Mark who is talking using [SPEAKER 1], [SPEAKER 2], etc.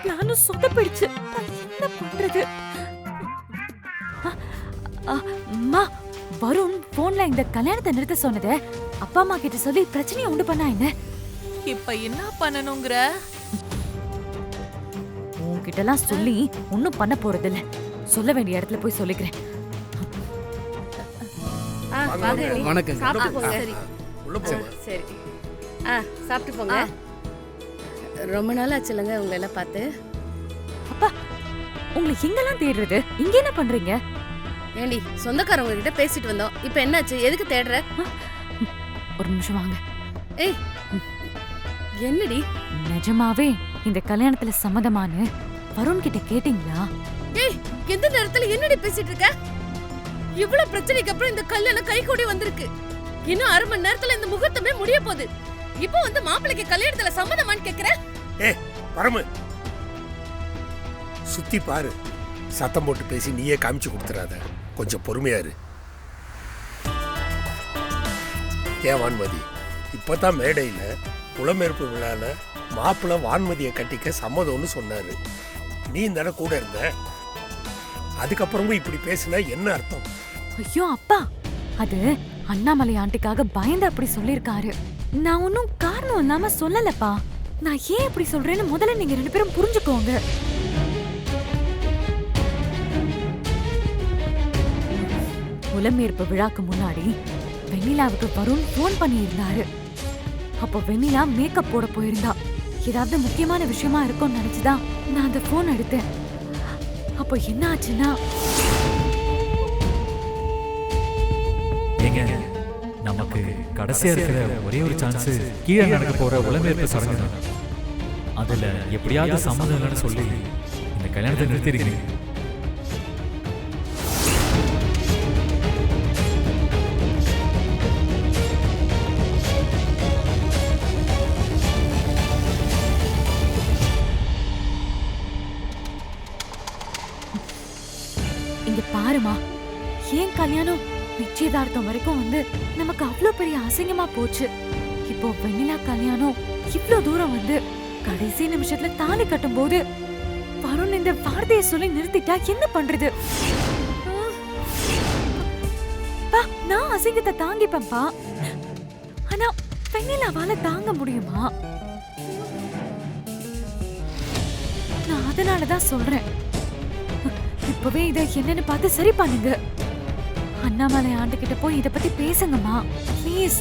[SPEAKER 1] பிளானும் சொதப்பிடுச்சு. நான் என்ன பண்றது? அம்மா, வருண் போன்ல இந்த கல்யாணத்தை நிறுத்த சொன்னதை அப்பா அம்மா கிட்ட சொல்லி பிரச்சனையை உண்டு பண்ணா என்ன?
[SPEAKER 2] இப்ப என்ன பண்ணணுங்கிற?
[SPEAKER 1] உன்கிட்ட எல்லாம் சொல்லி ஒன்னும் பண்ண போறது இல்ல. சொல்ல வேண்டிய இடத்துல போய் சொல்லிக்கிறேன்.
[SPEAKER 3] வணக்கம்.
[SPEAKER 4] சாப்பிட்டு போங்க.
[SPEAKER 3] சரி.
[SPEAKER 4] சாப்பிட்டு போங்க. ரொம்ப நாள் ஆச்சுலங்க உங்களை எல்லாம் பார்த்து.
[SPEAKER 1] அப்பா, உங்களை எங்கெல்லாம் தேடுறது? இங்க என்ன பண்றீங்க?
[SPEAKER 4] ஏண்டி, சொந்தக்காரங்க கிட்ட பேசிட்டு வந்தோம். இப்ப என்னாச்சு? எதுக்கு தேடுற?
[SPEAKER 1] ஒரு நிமிஷம் வாங்க.
[SPEAKER 4] ஏய், என்னடி?
[SPEAKER 1] நிஜமாவே இந்த கல்யாணத்துல சம்மதமானு வருண் கிட்ட கேட்டீங்களா?
[SPEAKER 4] ஏய், எந்த நேரத்துல என்னடி பேசிட்டு இருக்க? இவ்வளவு பிரச்சனைக்கு அப்புறம் இந்த கல்யாணம் கை கூடி வந்திருக்கு. இன்னும் 1/2 மணி நேரத்துல இந்த முகூர்த்தமே முடிய போகுது. இப்போ வந்து மாப்பிள்ளைக்கு கல்யாணத்துல சம்மதமான்னு கேக்குற?
[SPEAKER 5] ஏய் பரமு, சுத்தி பாரு. சத்தம் போட்டு பேசி நீயே காமிச்சு கொடுத்துறாத. கொஞ்சம் பொறுமையா இரு. ஏன் வான்மதி, இப்பதான் மேடையில குளமேற்பு விழால மாப்பிள்ளை வான்மதியை கட்டிக்க சம்மதம்னு சொன்னாரு. நீ இந்த கூட இருந்த. அதுக்கப்புறமும் இப்படி பேசினா என்ன அர்த்தம்?
[SPEAKER 1] ஐயோ அப்பா, அது அண்ணாமலை ஆண்டிக்காக பயந்து அப்படி சொல்லிருக்காரு. நான் ஒன்னும் காரணம் இல்லாம சொல்லலப்பா. நான் ஏன் இப்படி சொல்றேன்னு முதல்ல நீங்க 2 பேரும் புரிஞ்சுக்கோங்க. குலமேற்பு விழாக்கு முன்னாடி வெண்ணிலாவுக்கு வருண் போன் பண்ணி இருந்தாரு. அப்போ வெண்ணிலா மேக்கப் போட போயிருந்தா. ஏதாவது முக்கியமான விஷயமா இருக்கும்னு நினைச்சுதான் நான் அந்த போன் எடுத்தேன். அப்போ என்ன ஆச்சுன்னா,
[SPEAKER 6] நமக்கு கடைசியா இருக்கிற ஒரே ஒரு சான்ஸ் கீழே நடக்க போற உலகேற்பு சடங்கு தான். அதுல எப்படியாவது சம்மதம் இல்லைன்னு சொல்லி இந்த கல்யாணத்தை நிறுத்திருக்கீங்க.
[SPEAKER 1] இங்க பாருமா, ஏன் கல்யாணம் நிச்சயதார்த்தம் வரைக்கும் வந்து நமக்கு அவ்வளவு பெரிய அசிங்கமா போச்சு. இப்போ வெண்ணிலா கல்யாணம் இவ்ளோ தூரம் வந்து கடைசி நிமிஷத்துல தாலி கட்டும் போது வருண் இந்த வார்த்தையை சொல்லி நிறுத்திட்டா என்ன பண்றது? பா, நான் அசிங்கத்தை தாங்கிப்பேன்பா. ஆனா வெண்ணிலாவால தாங்க முடியுமா? நான் அதனாலதான் சொல்றேன், இப்பவே இத என்னன்னு பார்த்து சரி பண்ணுங்க. அண்ணாமலை ஆண்டு கிட்ட போய் இத பத்தி பேசுங்கம்மா, ப்ளீஸ்.